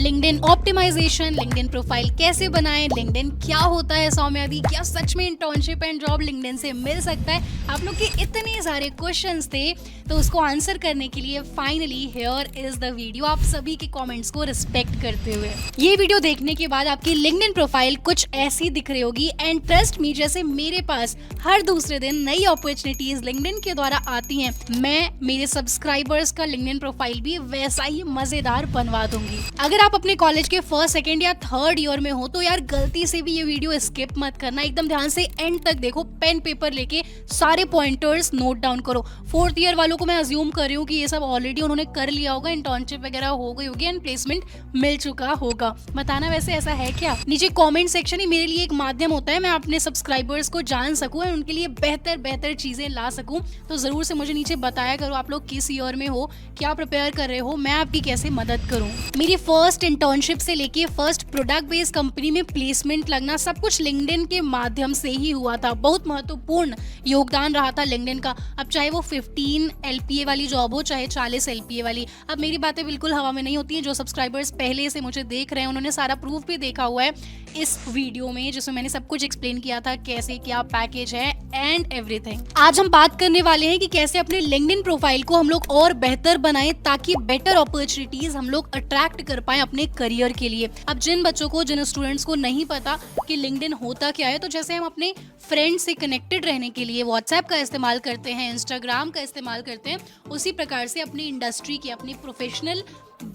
LinkedIn optimisation, LinkedIn profile कैसे बनाएं, LinkedIn क्या होता है सौम्या दी, क्या सच में इंटर्नशिप एंड जॉब लिंक्डइन से मिल सकता है। आप लोग के इतने सारे क्वेश्चंस थे, तो उसको आंसर करने के लिए finally here is the video. आप सभी के कमेंट्स को रिस्पेक्ट करते हुए ये वीडियो देखने के बाद आपकी लिंक्डइन प्रोफाइल कुछ ऐसी दिख रही होगी। एंड ट्रस्ट मी, जैसे मेरे पास हर दूसरे दिन नई अपॉर्चुनिटीज लिंक्डइन के द्वारा आती हैं, मैं मेरे सब्सक्राइबर्स का लिंक्डइन प्रोफाइल भी वैसा ही मजेदार बनवा दूंगी। अगर आप अपने कॉलेज के फर्स्ट, सेकंड या थर्ड ईयर में हो तो यार गलती से भी ये वीडियो स्किप मत करना, एकदम ध्यान से एंड तक देखो, पेन पेपर लेके सारे पॉइंटर्स नोट डाउन करो। फोर्थ ईयर वालों को मैं अज्यूम कर रही हूँ कि ये सब ऑलरेडी उन्होंने कर लिया होगा, इंटर्नशिप वगैरह हो गई होगी एंड प्लेसमेंट मिल चुका होगा। बताना वैसे ऐसा है क्या? नीचे कमेंट सेक्शन ही मेरे लिए एक माध्यम होता है, मैं अपने सब्सक्राइबर्स को जान सकूं और उनके लिए बेहतर चीजें ला सकूं। तो जरूर से मुझे नीचे बताया करो आप लोग किस ईयर में हो, क्या प्रिपेयर कर रहे हो, मैं आपकी कैसे मदद करूं। मेरी फर्स्ट इंटर्नशिप से लेके फर्स्ट प्रोडक्ट बेस्ड कंपनी में प्लेसमेंट लगना सब कुछ लिंक्डइन के माध्यम से ही हुआ था। बहुत महत्वपूर्ण योगदान रहा था लिंक्डइन का। अब चाहे वो 15 LPA वाली जॉब हो, चाहे 40 LPA वाली। अब मेरी बातें बिल्कुल हवा में नहीं होती हैं। जो सब्सक्राइबर्स पहले से मुझे देख रहे हैं उन्होंने सारा प्रूफ भी देखा हुआ है इस वीडियो में, जिसमें मैंने सब कुछ एक्सप्लेन किया था, कैसे क्या पैकेज है एंड एवरीथिंग। आज हम बात करने वाले हैं कि कैसे अपने लिंक्डइन प्रोफाइल को हम लोग और बेहतर बनाएं ताकि बेटर अपॉर्चुनिटीज हम लोग अट्रैक्ट कर पाए अपने करियर के लिए। अब जिन बच्चों को, जिन स्टूडेंट्स को नहीं पता कि लिंक्डइन होता क्या है, तो जैसे हम अपने फ्रेंड्स से कनेक्टेड रहने के लिए व्हाट्सएप का इस्तेमाल करते हैं, इंस्टाग्राम का इस्तेमाल करते हैं, उसी प्रकार से अपनी इंडस्ट्री की, अपनी प्रोफेशनल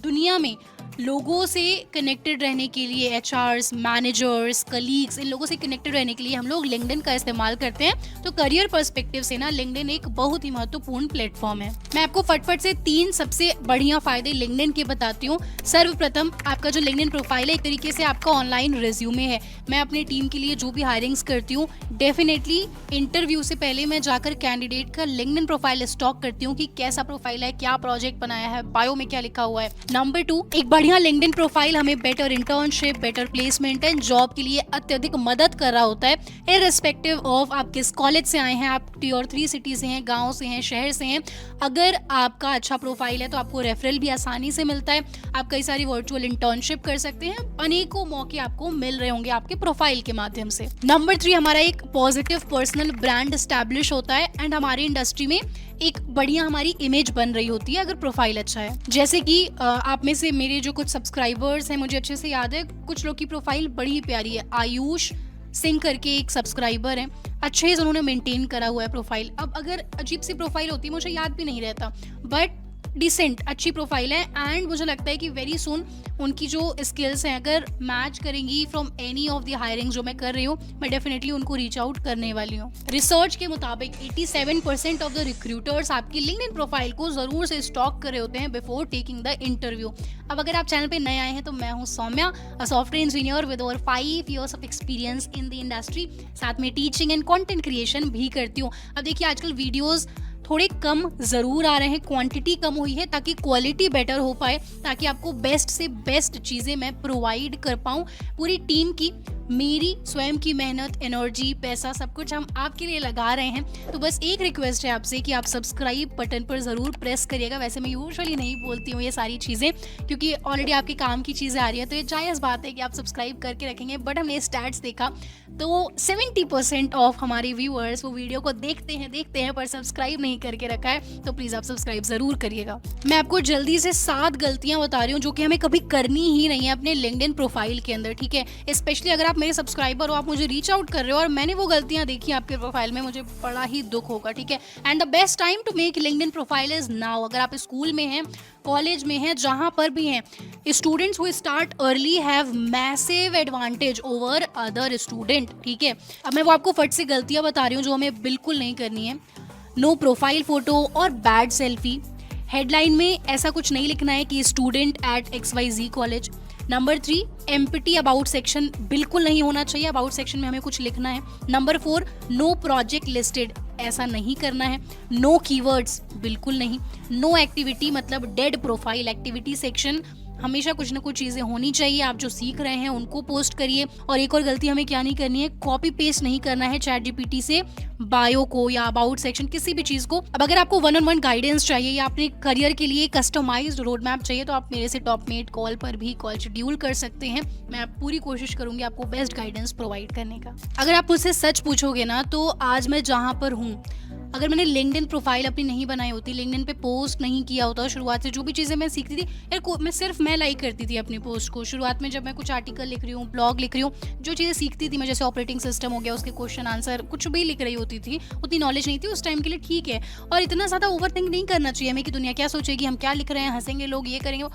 दुनिया में लोगों से कनेक्टेड रहने के लिए, HRs, मैनेजर्स, कलीग्स, इन लोगों से कनेक्टेड रहने के लिए हम लोग लिंक्डइन का इस्तेमाल करते हैं। तो करियर पर्सपेक्टिव से ना लिंक्डइन एक बहुत ही महत्वपूर्ण प्लेटफॉर्म है। मैं आपको फटफट से 3 सबसे बढ़िया फायदे लिंक्डइन के बताती हूँ। सर्वप्रथम, आपका जो लिंक्डइन प्रोफाइल है एक तरीके से आपका ऑनलाइन रिज्यूमे है। मैं अपनी टीम के लिए जो भी हायरिंग्स करती हूँ, डेफिनेटली इंटरव्यू से पहले मैं जाकर कैंडिडेट का लिंक्डइन प्रोफाइल स्टॉक करती हूँ कि कैसा प्रोफाइल है, क्या प्रोजेक्ट बनाया है, बायो में क्या लिखा हुआ है। नंबर 2, एक बढ़िया लिंक्डइन प्रोफाइल हमें better internship, better placement and job के लिए अत्यधिक मदद कर रहा होता है, इररिस्पेक्टिव ऑफ आप किस कॉलेज से आए हैं, आप Tier 3 सिटी से हैं, गांव से हैं, शहर से हैं। अगर आपका अच्छा प्रोफाइल है तो आपको रेफरल भी आसानी से मिलता है, आप कई सारी वर्चुअल इंटर्नशिप कर सकते हैं, अनेकों मौके आपको मिल रहे होंगे आपके प्रोफाइल के माध्यम से। नंबर 3, हमारा एक पॉजिटिव पर्सनल ब्रांड एस्टैब्लिश होता है एंड हमारी इंडस्ट्री में एक बढ़िया हमारी इमेज बन रही होती है अगर प्रोफाइल अच्छा है। जैसे कि आप में से मेरे जो कुछ सब्सक्राइबर्स हैं, मुझे अच्छे से याद है, कुछ लोग की प्रोफाइल बड़ी ही प्यारी है। आयुष सिंह करके एक सब्सक्राइबर हैं, अच्छे से उन्होंने मेंटेन करा हुआ है प्रोफाइल। अब अगर अजीब सी प्रोफाइल होती है, मुझे याद भी नहीं रहता, बट डिसेंट अच्छी प्रोफाइल है एंड मुझे लगता है कि वेरी सून उनकी जो स्किल्स हैं अगर मैच करेंगी from any of the hiring जो मैं कर रही हूँ, मैं डेफिनेटली उनको रीच आउट करने वाली हूँ। रिसर्च के मुताबिक 87% ऑफ द रिक्रूटर्स आपकी लिंक्डइन प्रोफाइल को जरूर से स्टॉक कर रहे होते हैं बिफोर टेकिंग द इंटरव्यू। अब अगर आप चैनल पे नए आए हैं तो मैं हूँ Saumya, a software engineer with over 5 years of experience in the industry. साथ में टीचिंग एंड कॉन्टेंट क्रिएशन भी करती हूँ। अब देखिए आजकल वीडियोज थोड़े कम ज़रूर आ रहे हैं, क्वांटिटी कम हुई है ताकि क्वालिटी बेटर हो पाए, ताकि आपको बेस्ट से बेस्ट चीज़ें मैं प्रोवाइड कर पाऊँ। पूरी टीम की, मेरी स्वयं की मेहनत, एनर्जी, पैसा सब कुछ हम आपके लिए लगा रहे हैं। तो बस एक रिक्वेस्ट है आपसे कि आप सब्सक्राइब बटन पर ज़रूर प्रेस करिएगा। वैसे मैं यूजुअली नहीं बोलती हूँ ये सारी चीज़ें क्योंकि ऑलरेडी आपके काम की चीज़ें आ रही है, तो ये जायज़ बात है कि आप सब्सक्राइब करके रखेंगे। बट हमने स्टैट्स देखा तो 70% ऑफ हमारे व्यूअर्स वो वीडियो को देखते हैं पर सब्सक्राइब नहीं करके रखा है, तो प्लीज़ आप सब्सक्राइब ज़रूर करिएगा। मैं आपको जल्दी से 7 गलतियाँ बता रही हूँ जो कि हमें कभी करनी ही नहीं है अपने लिंक्डइन प्रोफाइल के अंदर, ठीक है। स्पेशली अगर आप मेरे सब्सक्राइबर हो, आप मुझे रीच आउट कर रहे हो और मैंने वो गलतियां देखी आपके प्रोफाइल में, मुझे बड़ा ही दुख होगा, ठीक है। And the best time to make LinkedIn profile is now. अगर आप स्कूल में हैं, कॉलेज में हैं, जहां पर भी हैं, students who start early have massive advantage over other student, ठीक है। अब मैं वो आपको फट से गलतियां बता रही हूँ जो हमें बिल्कुल नहीं करनी है। नो प्रोफाइल फोटो और बैड सेल्फी। हेडलाइन में ऐसा कुछ नहीं लिखना है कि student at XYZ college. Number 3, empty about section बिल्कुल नहीं होना चाहिए, अबाउट सेक्शन में हमें कुछ लिखना है। नंबर 4, नो प्रोजेक्ट लिस्टेड, ऐसा नहीं करना है। नो कीवर्ड्स बिल्कुल नहीं। नो एक्टिविटी मतलब डेड प्रोफाइल, एक्टिविटी सेक्शन हमेशा कुछ ना कुछ चीज़ें होनी चाहिए, आप जो सीख रहे हैं उनको पोस्ट करिए। और एक और गलती हमें क्या नहीं करनी है, कॉपी पेस्ट नहीं करना है चैट जीपीटी से बायो को या अबाउट सेक्शन किसी भी चीज़ को। अब अगर आपको वन ऑन वन गाइडेंस चाहिए या अपने करियर के लिए कस्टमाइज्ड रोड मैप चाहिए तो आप मेरे से टॉपमेट कॉल पर भी कॉल शेड्यूल कर सकते हैं। मैं पूरी कोशिश करूंगी आपको बेस्ट गाइडेंस प्रोवाइड करने का। अगर आप मुझसे सच पूछोगे ना तो आज मैं जहाँ पर हूँ, अगर मैंने लिंक्डइन प्रोफाइल अपनी नहीं बनाई होती, लिंक्डइन पे पोस्ट नहीं किया होता शुरुआत से, जो भी चीज़ें मैं सीखती थी यार मैं लाइक करती थी अपनी पोस्ट को। शुरुआत में जब मैं कुछ आर्टिकल लिख रही हूँ, ब्लॉग लिख रही हूँ, जो चीज़ें सीखती थी मैं, जैसे ऑपरेटिंग सिस्टम हो गया, उसके क्वेश्चन आंसर कुछ भी लिख रही होती थी, उतनी नॉलेज नहीं थी उस टाइम के लिए, ठीक है। और इतना ज़्यादा ओवर थिंक नहीं करना चाहिए हमें कि दुनिया क्या सोचेगी, हम क्या लिख रहे हैं, हंसेंगे लोग, ये करेंगे,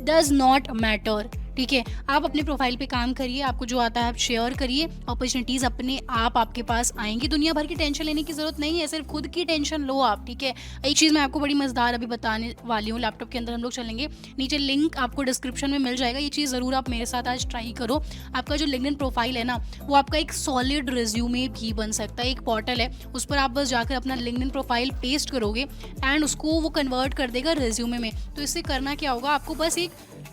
डज नॉट मैटर, ठीक है। आप अपने प्रोफाइल पे काम करिए, आपको जो आता है आप शेयर करिए, अपॉर्चुनिटीज़ अपने आप आपके पास आएंगी। दुनिया भर की टेंशन लेने की ज़रूरत नहीं है, सिर्फ खुद की टेंशन लो आप, ठीक है। एक चीज़ मैं आपको बड़ी मज़ेदार अभी बताने वाली हूँ, लैपटॉप के अंदर हम लोग चलेंगे, नीचे लिंक आपको डिस्क्रिप्शन में मिल जाएगा, ये चीज़ ज़रूर आप मेरे साथ आज ट्राई करो। आपका जो लिंक्डइन प्रोफाइल है ना, वो आपका एक सॉलिड रिज्यूमे भी बन सकता है। एक पोर्टल है, उस पर आप बस जाकर अपना लिंक्डइन प्रोफाइल पेस्ट करोगे एंड उसको वो कन्वर्ट कर देगा रिज्यूमे में। तो इससे करना क्या होगा, आपको बस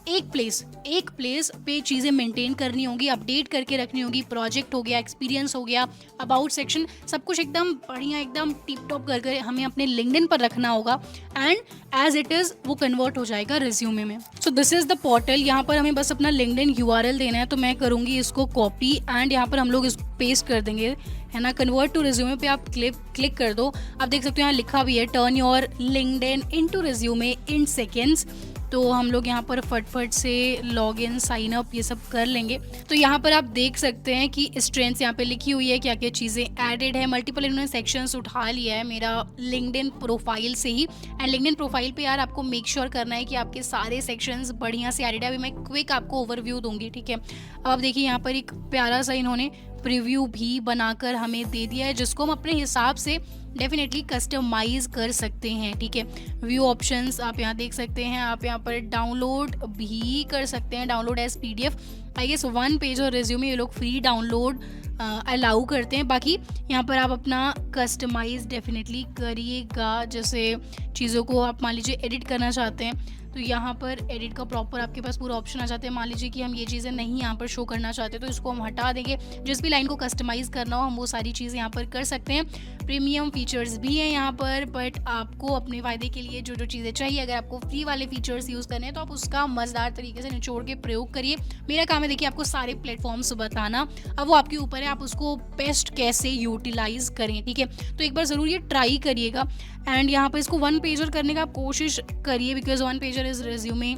एक प्लेस पे चीज़ें मेंटेन करनी होगी, अपडेट करके रखनी होगी। प्रोजेक्ट हो गया, एक्सपीरियंस हो गया, अबाउट सेक्शन, सब कुछ एकदम बढ़िया, एकदम टिप टॉप करके हमें अपने लिंक्डइन पर रखना होगा एंड एज इट इज़ वो कन्वर्ट हो जाएगा रिज्यूमे में। So this is the portal. यहाँ पर हमें बस अपना लिंक्डइन URL देना है, तो मैं करूँगी इसको कॉपी एंड यहाँ पर हम लोग इसको पेस्ट कर देंगे, है ना। कन्वर्ट टू रिज्यूमे पे आप क्लिक कर दो। आप देख सकते हो यहाँ लिखा भी है, turn your LinkedIn into resume in seconds. तो हम लोग यहाँ पर फटफट से लॉग इन, साइन अप ये सब कर लेंगे। तो यहाँ पर आप देख सकते हैं कि स्ट्रेंथ्स यहाँ पे लिखी हुई है, क्या क्या चीज़ें ऐडेड है। मल्टीपल इन्होंने सेक्शंस उठा लिया है मेरा लिंक्डइन प्रोफाइल से ही। एंड लिंक्डइन प्रोफाइल पे यार आपको मेक श्योर करना है कि आपके सारे सेक्शंस बढ़िया से ऐडेड है। अभी मैं क्विक आपको ओवरव्यू दूंगी, ठीक है। अब आप देखिए यहाँ पर एक प्यारा सा इन्होंने प्रीव्यू भी बनाकर हमें दे दिया है, जिसको हम अपने हिसाब से डेफिनेटली कस्टमाइज कर सकते हैं, ठीक है। व्यू ऑप्शंस आप यहाँ देख सकते हैं, आप यहाँ पर डाउनलोड भी कर सकते हैं, download as PDF। I guess 1 page और रिज्यूमे ये लोग फ्री डाउनलोड अलाउ करते हैं। बाकी यहाँ पर आप अपना कस्टमाइज डेफिनेटली करिएगा, जैसे चीज़ों को आप मान लीजिए एडिट करना चाहते हैं तो यहाँ पर एडिट का प्रॉपर आपके पास पूरा ऑप्शन आ जाता है। मान लीजिए कि हम ये चीज़ें नहीं यहाँ पर शो करना चाहते तो इसको हम हटा देंगे। जिस भी लाइन को कस्टमाइज़ करना हो हम वो सारी चीज़ें यहाँ पर कर सकते हैं। प्रीमियम फीचर्स भी हैं यहाँ पर, बट आपको अपने फ़ायदे के लिए जो जो चीज़ें चाहिए, अगर आपको फ्री वाले फीचर्स यूज़ करने हैं तो आप उसका मज़ेदार तरीके से निचोड़ के प्रयोग करिए। मेरा काम है देखिए आपको सारे प्लेटफॉर्म्स बताना, अब वो आपके ऊपर है आप उसको बेस्ट कैसे यूटिलाइज़ करें, ठीक है। तो एक बार ज़रूर ये ट्राई करिएगा। एंड यहाँ पर इसको 1 पेजर करने का आप कोशिश करिए, बिकॉज 1 पेजर इज़ रिज्यूमे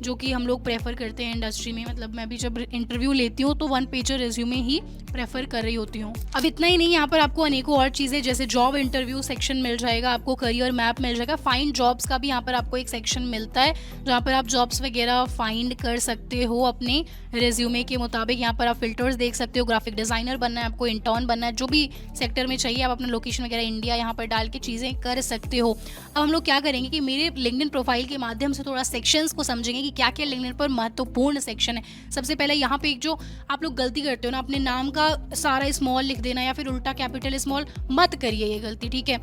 जो कि हम लोग प्रेफर करते हैं इंडस्ट्री में। मतलब मैं भी जब इंटरव्यू लेती हूँ तो 1 पेजर रिज्यूमे ही प्रेफर कर रही होती हूँ। अब इतना ही नहीं, यहाँ पर आपको अनेकों और चीज़ें जैसे जॉब इंटरव्यू सेक्शन मिल जाएगा, आपको करियर मैप मिल जाएगा, फाइंड जॉब्स का भी यहाँ पर आपको एक सेक्शन मिलता है जहाँ पर आप जॉब्स वगैरह फाइंड कर सकते हो अपने रिज्यूमे के मुताबिक। यहाँ पर आप फिल्टर्स देख सकते हो, ग्राफिक डिज़ाइनर बनना है आपको, इंटर्न बनना है, जो भी सेक्टर में चाहिए आप अपना लोकेशन वगैरह इंडिया यहाँ पर डाल के चीज़ें कर सकते हो। अब हम लोग क्या करेंगे कि मेरे लिंक्डइन प्रोफाइल के माध्यम से थोड़ा सेक्शंस को समझेंगे कि क्या क्या लिंक्डइन पर महत्वपूर्ण सेक्शन है। सबसे पहले यहाँ पे एक जो आप लोग गलती करते हो ना, अपने नाम का सारा स्मॉल लिख देना या फिर उल्टा कैपिटल स्मॉल, मत करिए ये गलती, ठीक है।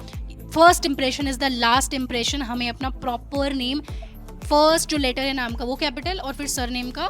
First impression is the last impression. हमें अपना प्रॉपर नेम, फर्स्ट जो लेटर है नाम का वो कैपिटल और फिर सरनेम का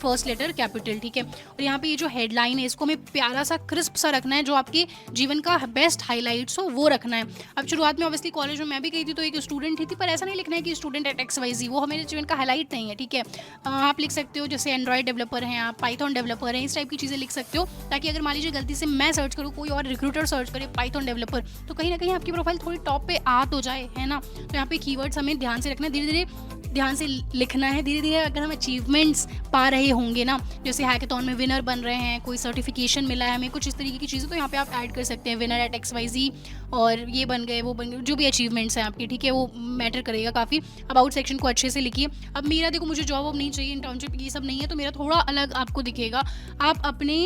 फर्स्ट लेटर कैपिटल, ठीक है। और यहाँ पे ये जो हेडलाइन है इसको हमें प्यारा सा क्रिस्प सा रखना है, जो आपके जीवन का बेस्ट हाइलाइट्स हो वो रखना है। अब शुरुआत में ऑब्वियसली कॉलेज में मैं भी गई थी तो एक स्टूडेंट ही थी, पर ऐसा नहीं लिखना है कि स्टूडेंट एट XYZ, वो हमारे जीवन का हाईलाइट नहीं है, ठीक है। आप लिख सकते हो जैसे एंड्रॉइड डेवलपर हैं आप, पाइथन डेवलपर हैं, इस टाइप की चीज़ें लिख सकते हो, ताकि अगर मान लीजिए गलती से मैं सर्च करूँ, कोई और रिक्रूटर सर्च करे पाइथन डेवलपर, तो कहीं ना कहीं आपकी प्रोफाइल थोड़ी टॉप पे आ तो जाए, है ना। तो यहाँ पे कीवर्ड्स हमें ध्यान से रखना है, धीरे धीरे ध्यान से लिखना है। धीरे धीरे अगर हम अचीवमेंट्स पा रहे होंगे ना, जैसे हैकेथॉन में विनर बन रहे हैं, कोई सर्टिफिकेशन मिला है हमें, कुछ इस तरीके की चीज़ें, तो यहाँ पे आप ऐड कर सकते हैं विनर एट XYZ और ये बन गए वो बन गए, जो भी अचीवमेंट्स हैं आपकी, ठीक है, वो मैटर करेगा काफ़ी। अबाउट सेक्शन को अच्छे से लिखिए। अब मेरा देखो, मुझे जॉब नहीं चाहिए, इंटर्नशिप ये सब नहीं है, तो मेरा थोड़ा अलग आपको दिखेगा। आप अपने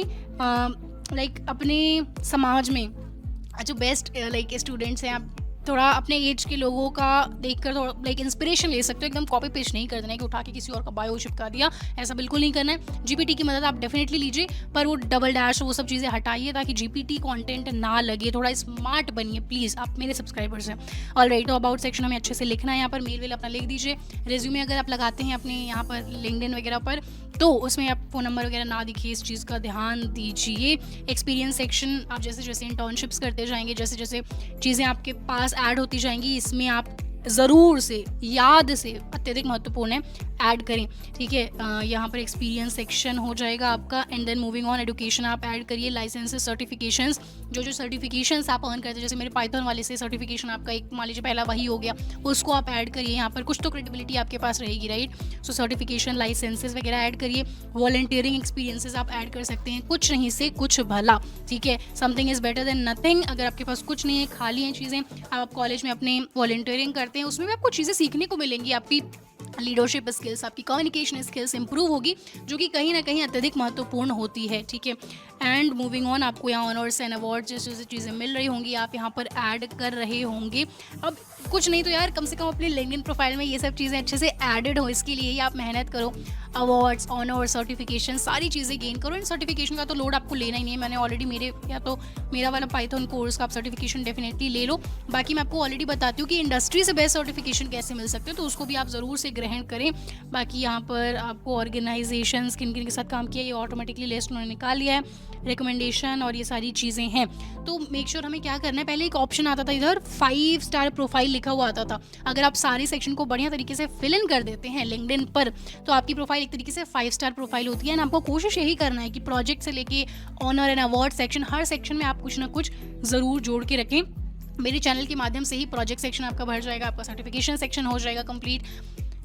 अपने समाज में जो बेस्ट स्टूडेंट्स हैं, आप थोड़ा अपने एज के लोगों का देखकर थोड़ा लाइक इंस्पिरेशन ले सकते हो। एकदम कॉपी पेस्ट नहीं कर देना है कि उठा के किसी और का बायो चिपका दिया, ऐसा बिल्कुल नहीं करना है। जीपीटी की मदद आप डेफिनेटली लीजिए, पर वो डबल डैश वो सब चीज़ें हटाइए ताकि जीपीटी कंटेंट ना लगे। थोड़ा स्मार्ट बनिए प्लीज़, आप मेरे सब्सक्राइबर्स हैं। ऑलराइट, तो अबाउट सेक्शन हमें अच्छे से लिखना है, यहाँ पर मेल वेल अपना लिख दीजिए। रिज्यूमे अगर आप लगाते हैं अपने यहाँ पर लिंक्डइन वगैरह पर, तो उसमें आप फ़ोन नंबर वगैरह ना दिखिए, इस चीज़ का ध्यान दीजिए। एक्सपीरियंस सेक्शन आप जैसे जैसे इंटर्नशिप्स करते जाएंगे, जैसे जैसे चीज़ें आपके पास ऐड होती जाएंगी, इसमें आप ज़रूर से याद से, अत्यधिक महत्वपूर्ण है, ऐड करें। ठीक है, यहाँ पर एक्सपीरियंस सेक्शन हो जाएगा आपका। And then moving on, education आप ऐड करिए, लाइसेंसेस, सर्टिफिकेशंस, जो सर्टिफिकेशंस आप अर्न करते हैं, जैसे मेरे पाइथन वाले से सर्टिफिकेशन आपका एक मान लीजिए पहला वही हो गया, उसको आप ऐड करिए। यहाँ पर कुछ तो क्रेडिबिलिटी आपके पास रहेगी, राइट। सो सर्टिफिकेशन, लाइसेंसेस वगैरह ऐड करिए। वॉलंटियरिंग एक्सपीरियंसेस आप ऐड कर सकते हैं, कुछ नहीं से कुछ भला। ठीक है, something is better than nothing. अगर आपके पास कुछ नहीं है, खाली हैं चीज़ें, आप कॉलेज में अपने वॉलंटियरिंग करते हैं, उसमें भी आपको चीज़ें सीखने को मिलेंगी। आपकी लीडरशिप स्किल्स, आपकी कम्युनिकेशन स्किल्स इंप्रूव होगी, जो कि कहीं ना कहीं अत्यधिक महत्वपूर्ण होती है। ठीक है, एंड मूविंग ऑन, आपको यहाँ ऑनर्स एंड अवार्ड जैसे जैसे चीज़ें मिल रही होंगी, आप यहाँ पर ऐड कर रहे होंगे। अब कुछ नहीं तो यार कम से कम अपने लिंक्डइन प्रोफाइल में ये सब चीज़ें अच्छे से एडेड हो, इसके लिए ही आप मेहनत करो। अवार्ड्स, ऑनर, सर्टिफिकेशन, सारी चीज़ें गेन करो। इन सर्टिफिकेशन का तो लोड आपको लेना ही नहीं है, मैंने ऑलरेडी मेरा वाला पाइथन कोर्स का आप सर्टिफिकेशन डेफिनेटली ले लो। बाकी मैं आपको ऑलरेडी बताती हूँ कि इंडस्ट्री से बेस्ट सर्टिफिकेशन कैसे मिल सकते हो, तो उसको भी आप ज़रूर से ग्रहण करें। बाकी यहाँ पर आपको ऑर्गेनाइजेशन किन किन के साथ काम किया, ये ऑटोमेटिकली लिस्ट उन्होंने निकाल लिया है, रिकमेंडेशन और ये सारी चीज़ें हैं। तो मेक श्योर हमें क्या करना है, पहले एक ऑप्शन आता था इधर 5 स्टार प्रोफाइल लिखा हुआ आता था। अगर आप सारे सेक्शन को बढ़िया तरीके से फिल इन कर देते हैं लिंक्डइन पर, तो आपकी प्रोफाइल एक तरीके से 5 स्टार प्रोफाइल होती है। ना आपको कोशिश यही करना है कि प्रोजेक्ट से लेके ऑनर एंड अवार्ड सेक्शन, हर सेक्शन में आप कुछ ना कुछ ज़रूर जोड़ के रखें। मेरे चैनल के माध्यम से ही प्रोजेक्ट सेक्शन आपका भर जाएगा, आपका सर्टिफिकेशन सेक्शन हो जाएगा कंप्लीट।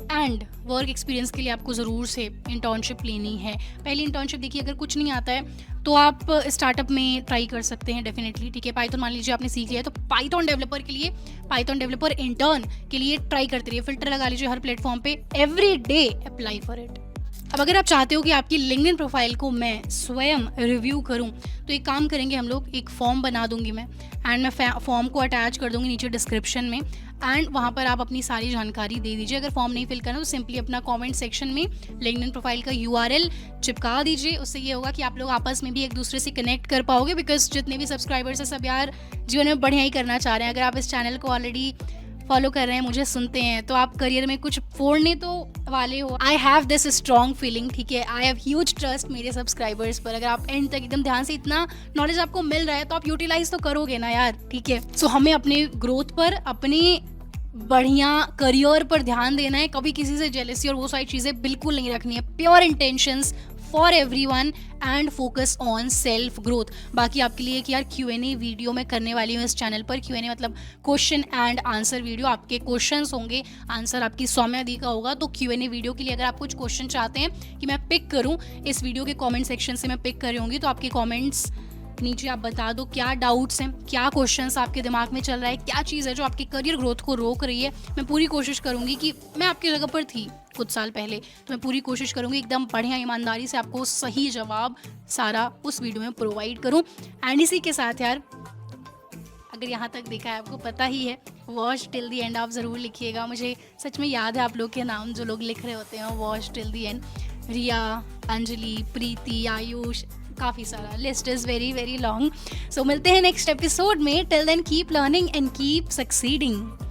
एंड वर्क एक्सपीरियंस के लिए आपको ज़रूर से इंटर्नशिप लेनी है। पहली इंटर्नशिप देखिए, अगर कुछ नहीं आता है तो आप स्टार्टअप में ट्राई कर सकते हैं डेफिनेटली। ठीक है, पाइथन मान लीजिए आपने सीख लिया है, तो पाइथन डेवलपर के लिए, पाइथन डेवलपर इंटर्न के लिए ट्राई करते रहिए, फिल्टर लगा लीजिए हर प्लेटफॉर्म पे, every day apply for it. अब अगर आप चाहते हो कि आपकी लिंक्डइन प्रोफाइल को मैं स्वयं रिव्यू करूं, तो एक काम करेंगे हम लोग, एक फॉर्म बना दूंगी मैं, एंड मैं फॉर्म को अटैच कर दूंगी नीचे डिस्क्रिप्शन में, एंड वहाँ पर आप अपनी सारी जानकारी दे दीजिए। अगर फॉर्म नहीं फिल करना तो सिंपली अपना कमेंट सेक्शन में लिंक्डइन प्रोफाइल का URL चिपका दीजिए। उससे ये होगा कि आप लोग आपस में भी एक दूसरे से कनेक्ट कर पाओगे, बिकॉज जितने भी सब्सक्राइबर्स हैं सब यार जीवन में बढ़िया ही करना चाह रहे हैं। अगर आप इस चैनल को ऑलरेडी फॉलो कर रहे हैं, मुझे सुनते हैं, तो आप करियर में कुछ फोड़ने तो वाले हो। I have this strong feeling. ठीक है, आई हैव ह्यूज ट्रस्ट मेरे सब्सक्राइबर्स पर। अगर आप एंड तक एकदम ध्यान से, इतना नॉलेज आपको मिल रहा है तो आप यूटिलाइज तो करोगे ना यार। ठीक है, सो हमें अपने ग्रोथ पर, अपने बढ़िया करियर पर ध्यान देना है। कभी किसी से जेलसी और वो सारी चीज़ें बिल्कुल नहीं रखनी है। Pure intentions for everyone and focus on self growth. बाकी आपके लिए कि यार Q&A वीडियो मैं करने वाली हूँ इस चैनल पर। Q&A मतलब क्वेश्चन एंड आंसर वीडियो। आपके क्वेश्चंस होंगे, आंसर आपकी सौम्या दी का होगा। तो Q&A वीडियो के लिए अगर आप कुछ क्वेश्चन चाहते हैं कि मैं पिक करूँ, इस वीडियो के कमेंट सेक्शन से मैं पिक कर रही होंगी, तो आपके कमेंट्स नीचे आप बता दो क्या डाउट्स हैं, क्या क्वेश्चंस आपके दिमाग में चल रहा है, क्या चीज़ है जो आपकी करियर ग्रोथ को रोक रही है। मैं पूरी कोशिश करूँगी कि मैं आपकी जगह पर थी कुछ साल पहले, तो मैं पूरी कोशिश करूँगी एकदम बढ़िया ईमानदारी से आपको सही जवाब सारा उस वीडियो में प्रोवाइड करूँ। एंड इसी के साथ यार, अगर यहाँ तक देखा है, आपको पता ही है, वॉच टिल दी एंड आप ज़रूर लिखिएगा। मुझे सच में याद है आप लोग के नाम जो लोग लिख रहे होते हैं watch till the end. Riya, Anjali, Preeti, Ayush, काफ़ी सारा, list is very very long. So मिलते हैं नेक्स्ट एपिसोड में। Till then keep learning and keep succeeding.